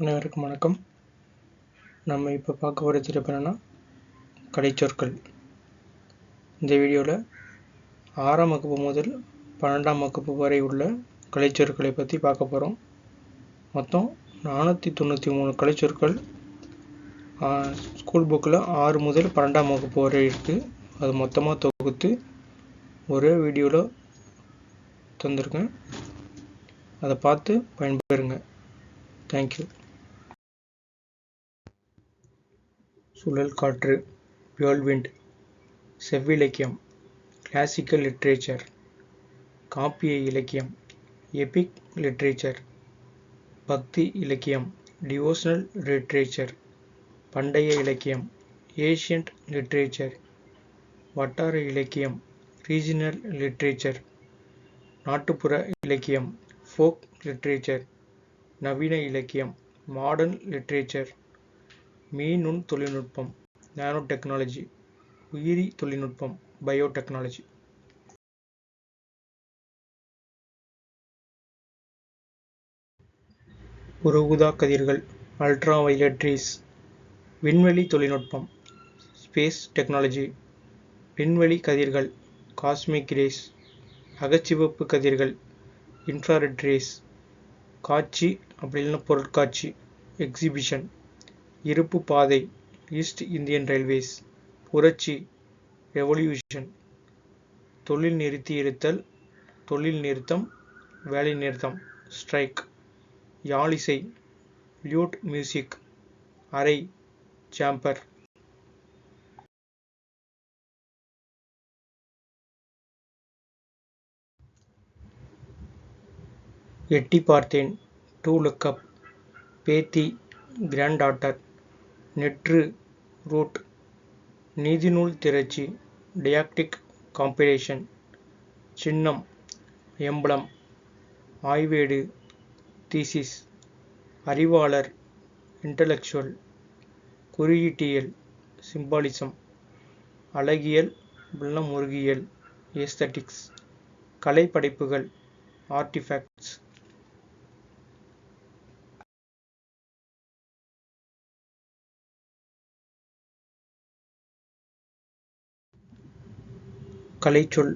அனைவருக்கும் வணக்கம். நம்ம இப்போ பார்க்க போகிற தலைப்பு என்னென்னா கலைச்சொற்கள். இந்த வீடியோவில் 6ஆம் வகுப்பு முதல் 12ஆம் வகுப்பு வரை உள்ள கலைச்சொற்களை பற்றி பார்க்க போகிறோம். மொத்தம் 493 கலைச்சொற்கள் ஸ்கூல் புக்கில் 6 முதல் 12ஆம் வகுப்பு வரை இருக்குது. அது மொத்தமாக தொகுத்து ஒரே வீடியோவில் தந்திருக்கேன். அதை பார்த்து பயன்பெறுங்க. தேங்க்யூ. சுழல் காற்று, whirlwind, செவ்விலக்கியம், கிளாசிக்கல் லிட்ரேச்சர், காப்பிய இலக்கியம், எபிக் லிட்ரேச்சர், பக்தி இலக்கியம், டிவோஷனல் லிட்ரேச்சர், பண்டைய இலக்கியம், ஏஷியன்ட் லிட்ரேச்சர், வட்டார இலக்கியம், ரீஜினல் லிட்ரேச்சர், நாட்டுப்புற இலக்கியம், ஃபோக் லிட்ரேச்சர், நவீன இலக்கியம், மாடர்ன் லிட்ரேச்சர், மீநுண் தொழில்நுட்பம், நானோ டெக்னாலஜி, உயிரி தொழில்நுட்பம், பயோடெக்னாலஜி. புற ஊதா கதிர்கள், அல்ட்ரா வயலட் ரேஸ், விண்வெளி தொழில்நுட்பம், ஸ்பேஸ் டெக்னாலஜி, விண்வெளி கதிர்கள், காஸ்மிக் ரேஸ், அகச்சிவப்பு கதிர்கள், இன்ஃப்ராரெட் ரேஸ், காட்சி அப்படி இல்லைன்னா பொருட்காட்சி, எக்ஸிபிஷன், இருப்பு பாதை, ஈஸ்ட் இந்தியன் ரயில்வேஸ், புரட்சி, ரெவல்யூஷன், தொழில் நிறுத்தி இருத்தல், தொழில் நிறுத்தம், வேலை நிறுத்தம், ஸ்ட்ரைக், யாழிசை, லியூட் மியூசிக், அறை, ஜாம்பர். எட்டி பார்த்தேன், டு லுக் அப், பேத்தி, கிராண்ட் டாட்டர், நெற்று, ரூட், நீதிநூல் திரட்சி, டயாக்டிக் காம்பிலேஷன், சின்னம், எம்பளம், ஆய்வேடு, தீசிஸ், அறிவாளர், இன்டலெக்சுவல், குறியீட்டியல், சிம்பாலிசம், அழகியல், முருகியல், ஏஸ்தட்டிக்ஸ், கலைப்படைப்புகள், ஆர்டிஃபேக்ட்ஸ். கலைச்சொல்,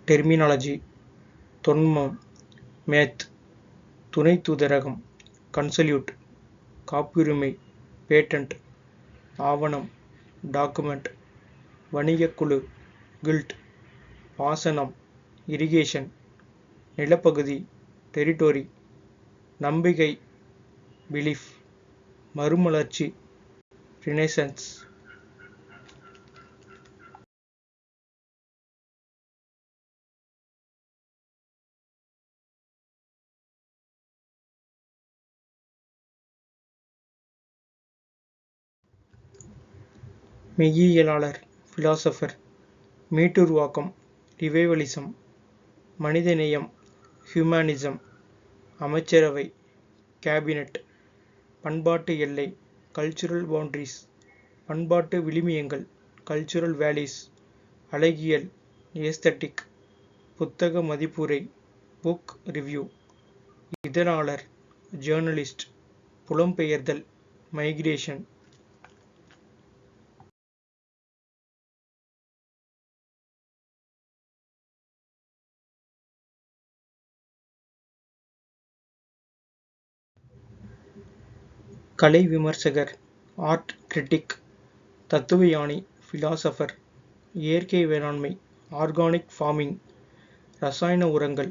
டெர்மினாலஜி, தொன்மம், மேத், துணை தூதரகம், கன்சல்யூட், காப்புரிமை, பேட்டன்ட், ஆவணம், டாக்குமெண்ட், வணிகக்குழு, கில்ட், பாசனம், இரிகேஷன், நிலப்பகுதி, டெரிட்டோரி, நம்பிக்கை, பிலீஃப், மறுமலர்ச்சி, ரினைசன்ஸ். மெய்யியலாளர், பிலாசபர், மீட்டுருவாக்கம், ரிவைவலிசம், மனிதநேயம், ஹியூமனிசம், அமைச்சரவை, கேபினட், பண்பாட்டு எல்லை, கல்ச்சுரல் பவுண்டரிஸ், பண்பாட்டு விழுமியங்கள், கல்ச்சுரல் வேல்யூஸ், அழகியல், ஏஸ்தட்டிக், புத்தக மதிப்புரை, புக் ரிவ்யூ, இதழாளர், ஜேர்னலிஸ்ட், புலம்பெயர்தல், மைக்ரேஷன். கலை விமர்சகர், ஆர்ட் கிரிட்டிக், தத்துவஞானி, பிலாசபர், இயற்கை வேளாண்மை, ஆர்கானிக் ஃபார்மிங், ரசாயன உரங்கள்,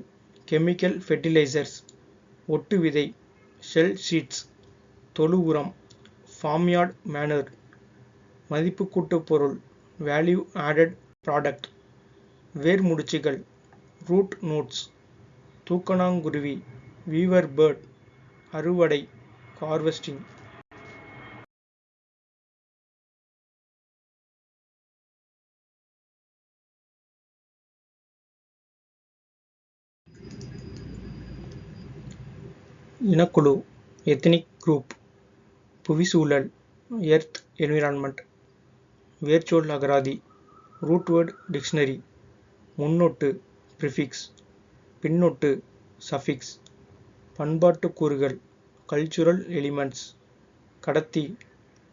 கெமிக்கல் ஃபெர்டிலைசர்ஸ், ஒட்டு விதை, ஷெல் ஷீட்ஸ், தொழு உரம், ஃபார்ம்யார்ட் மேனர், மதிப்புக்கூட்டு பொருள், வேல்யூ ஆடட் ப்ராடக்ட், வேர்முடிச்சுகள், ரூட் நோட்ஸ், தூக்கணாங்குருவி, வீவர் பேர்ட், அறுவடை, ஹார்வெஸ்டிங். இனக்குழு, எத்னிக் குரூப், புவிசூழல், எர்த் என்விரான்மெண்ட், வேர்ச்சொல் அகராதி, ரூட்வேர்ட் டிக்ஷனரி, முன்னொட்டு, ப்ரிஃபிக்ஸ், பின்னொட்டு, சஃபிக்ஸ், பண்பாட்டு கூறுகள், கல்ச்சுரல் எலிமெண்ட்ஸ், கடத்தி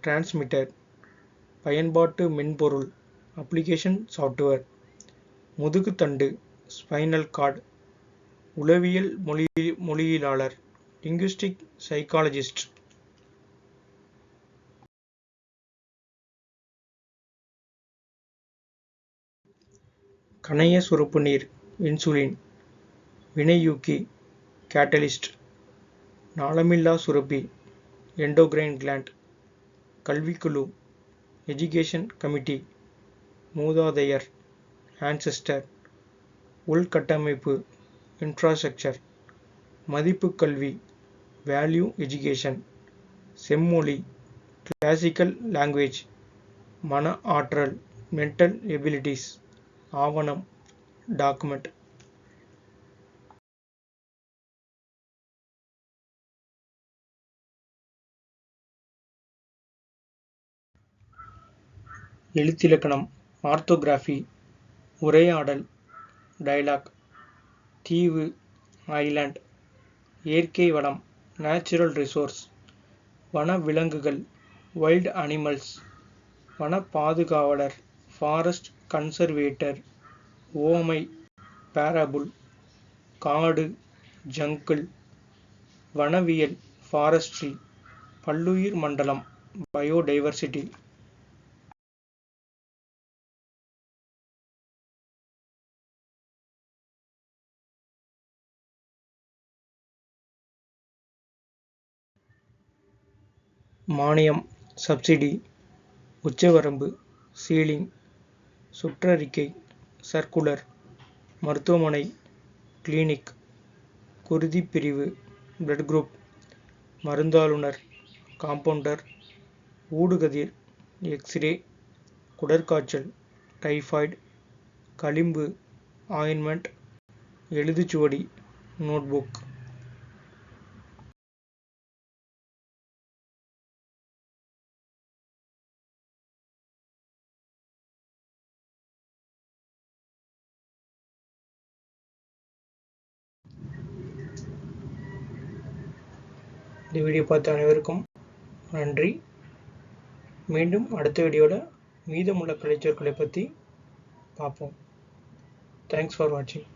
டிரான்ஸ்மிட்டர், பயன்பாட்டு மென்பொருள் அப்ளிகேஷன் சாஃப்ட்வேர், முதுகுத்தண்டு ஸ்பைனல் கார்டு, உளவியல் மொழியியலாளர் லிங்குஸ்டிக் சைக்காலஜிஸ்ட். கணைய சுரப்பு நீர் இன்சுலின், வினையூக்கி கேட்டலிஸ்ட், நாளமில்லா சுரப்பி எண்டோகிரைன் கிளாண்ட், கல்விக்குழு எஜுகேஷன் கமிட்டி, மூதாதையர் ஆன்செஸ்டர், உள்கட்டமைப்பு இன்ஃப்ராஸ்ட்ரக்சர், மதிப்பு கல்வி வேல்யூ எஜுகேஷன், செம்மொழி கிளாசிக்கல் லாங்குவேஜ், மன ஆற்றல் மென்டல் எபிலிட்டிஸ், ஆவணம் டாக்குமெண்ட். எழுத்திலக்கணம் ஆர்த்தோகிராஃபி, உரையாடல் டயலாக், தீவு ஐலாண்ட், இயற்கை வளம் நேச்சுரல் ரிசோர்ஸ், வன விலங்குகள் வைல்ட் அனிமல்ஸ், வன பாதுகாவலர் ஃபாரஸ்ட் கன்சர்வேட்டர், உவமை பேரபுள், காடு ஜங்கிள், வனவியல் ஃபாரஸ்ட்ரி, பல்லுயிர் மண்டலம் பயோடைவர்சிட்டி. மானியம் சப்சிடி, உச்சவரம்பு சீலிங், சுற்றறிக்கை சர்க்குலர், மருத்துவமனை கிளினிக், குருதிப் பிரிவு பிளட் குரூப், மருந்தாளுநர் காம்பவுண்டர், ஊடுகதிர் எக்ஸ்ரே, குடற்காய்ச்சல் டைபாய்டு, களிம்பு ஆயின்மெண்ட், எழுதுச்சுவடி நோட்புக். இந்த வீடியோ பார்த்த அனைவருக்கும் நன்றி. மீண்டும் அடுத்த வீடியோவில் மீதமுள்ள கலைச்சொற்களை பற்றி பார்ப்போம். தேங்க்ஸ் ஃபார் வாட்சிங்.